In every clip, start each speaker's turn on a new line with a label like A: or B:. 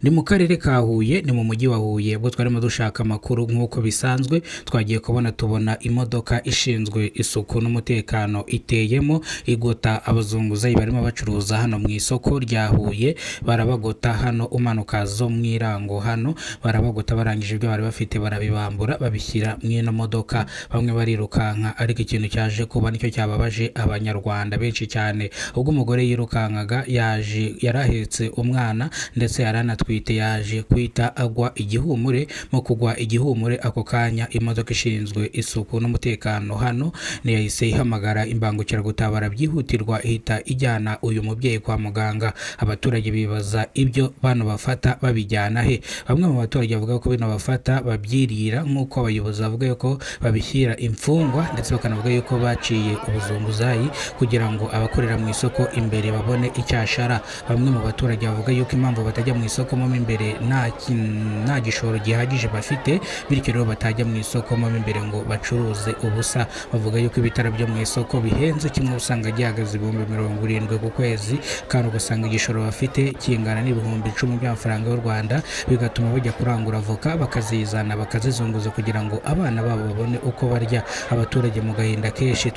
A: Ni mu karere ka Huye, ni mu mujyi wa Huye, ubwo twarimo dushaka amakuru nk'uko bisanzwe twagiye tubona imodoka ishinzwe isuku n'umutekano iteyemo igota abazunguzayi barimo bacuruza hano mu isoko rya Huye. Barabagota hano umanuka zo mu Irango, hano barabagota barangije ibyo bari bafite barabibambura babishyira mu ino modoka. Bamwe barirukanka, ariko ikintu cyaje kuba nicyo cyababaje abanyarwanda benshi cyane. Ubwo umugore yirukankaga yarahetse umwana ndetse yaranatwite, yaje kwita agwa igihumure. Mu kugwa igihumure ako kanya imodoka ishinzwe isuku n'umutekano hano yahise ihamagara imbangukiragutabara byihutirwa, ihita ijyana uyu mubyeyi kwa muganga. Abaturage bibaza ibyo bano bafata babijyana he. Bamwe mu baturage bavuga ko bino bafata babyirira, nk'uko abayobozi bavuga ko babishyira imfungwa, ndetse bakanavuga yuko baciye ubuzunguzayi kugira ngo abakorera mu isoko imbere babone icyashara. Bamwe mu baturage bavuga yuko impamvu batajya mu isoko mo imbere nta gishoro gihagije bafite, bityo rero batajya mu isoko mo imbere ngo bacuruze ubusa. Bavuga yuko ibitaro byo mu isoko bihenze, kimwe usanga gihagaze 70,000 ku kwezi, kandi ugasanga igishoro bafite kingana n'ibihumbi 10 by'amafaranga y'u Rwanda, bigatuma bajya kurangura avoka bakazizana bakazizunguza kugira ngo abana babo babone uko barya. Abaturage mu gahinda kenshi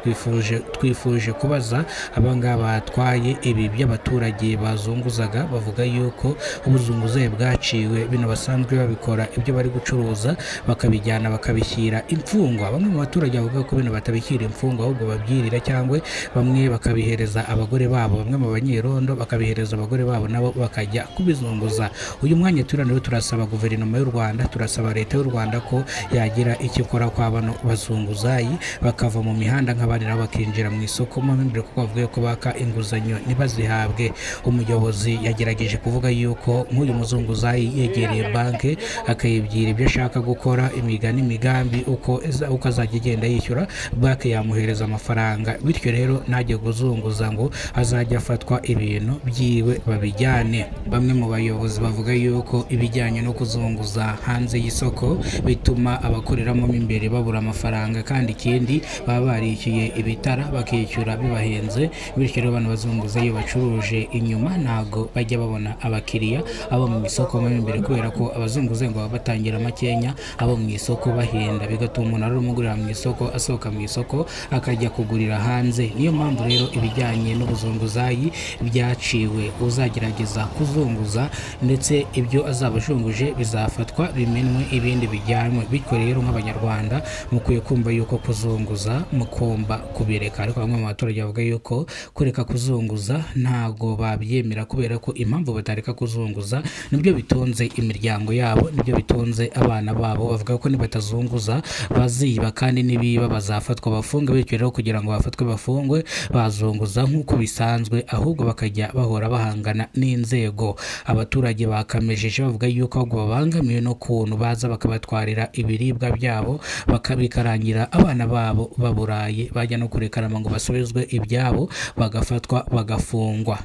A: twifuje kubaza abangaba batwaye ibi by'abaturage bazunguzaga. Bavuga yuko ubuzunguzayi bwaciwe, bino basanzwe babikora ibyo bari gucuruza bakabijyana bakabishyira imfungwa. Bamwe mu baturage bavuga ko bino batabishyira imfungwa, ahubwo babyirira, cyangwa bamwe bakabihereza abagore babo, bamwe mu banyerondo bakabihereza abagore babo nabo bakajya kubizunguza. Uyu mwanya turaniwe turasaba guverinoma y'u Rwanda, turasaba leta y'u Rwanda ko yagira icyo ikora kwa bano bazunguzayi bakava mu mihanda nk'abandi nabo bakinjira mu isoko mo imbere, kuko bavuga ko baka inguzanyo ntibazihabwe. Umuyobozi yagerageje kuvuga yuko nk'uyu muzunguzayi yegereye banki akayibwira ibyo ashaka gukora, imigani imigambi uko azajya agenda yishyura, banki yamuhereza amafaranga, bityo rero ntajye kuzunguza ngo azajya afatwa ibintu byiwe babijyane. Bamwe mu bayobozi bavuga yuko ibijyanye no kuzunguza hanze y'isoko bituma abakoreramo imbere babura amafaranga, kandi ikindi baba barishyuye ibitara bakishyura bibahenze, bityo rero abantu bazunguza iyo bacuruje inyuma ntago bajya babona abakiriya. Abo mu isoko mo imbere, kubera ko abazunguzayi ngo baba batangira makenya, abo mu isoko bahenda, bigatuma umuntu ari umugurira mu isoko asohoka mu isoko akajya kugurira hanze. Niyo mpamvu rero ibijyanye n'ubuzunguzayi byaciwe. Uzagerageza kuzunguza ndetse ibyo azaba ashunguje bizafatwa bimenwe, ibindi bijyanwe. Bityo rero nk'abanyarwanda mukwiye kumva yuko kuzunguza mukomba kubireka, ariko bamwe mu baturage bavuga yuko kureka kuzunguza ntago babyemera, kubera ko impamvu batareka kuzunguza nibyo bitunze imiryango yabo, nibyo bitunze abana babo. Bavuga ko nibatazunguza baziba, kandi nibiba bazafatwa bafungwe. Bityo rero kugira ngo bafatwe bafungwe bazunguza nk'uko bisanzwe, ahubwo bakajya bahora bahangana n'inzego. Abaturage bakamejeje bavuga yuko ahubwo babangamiwe no kuntu baza bakabatwarira ibiribwa byabo bikarangira abana babo baburaye, bajya no kurekarama ngo basubizwe ibyabo, bagafatwa bagafungwa.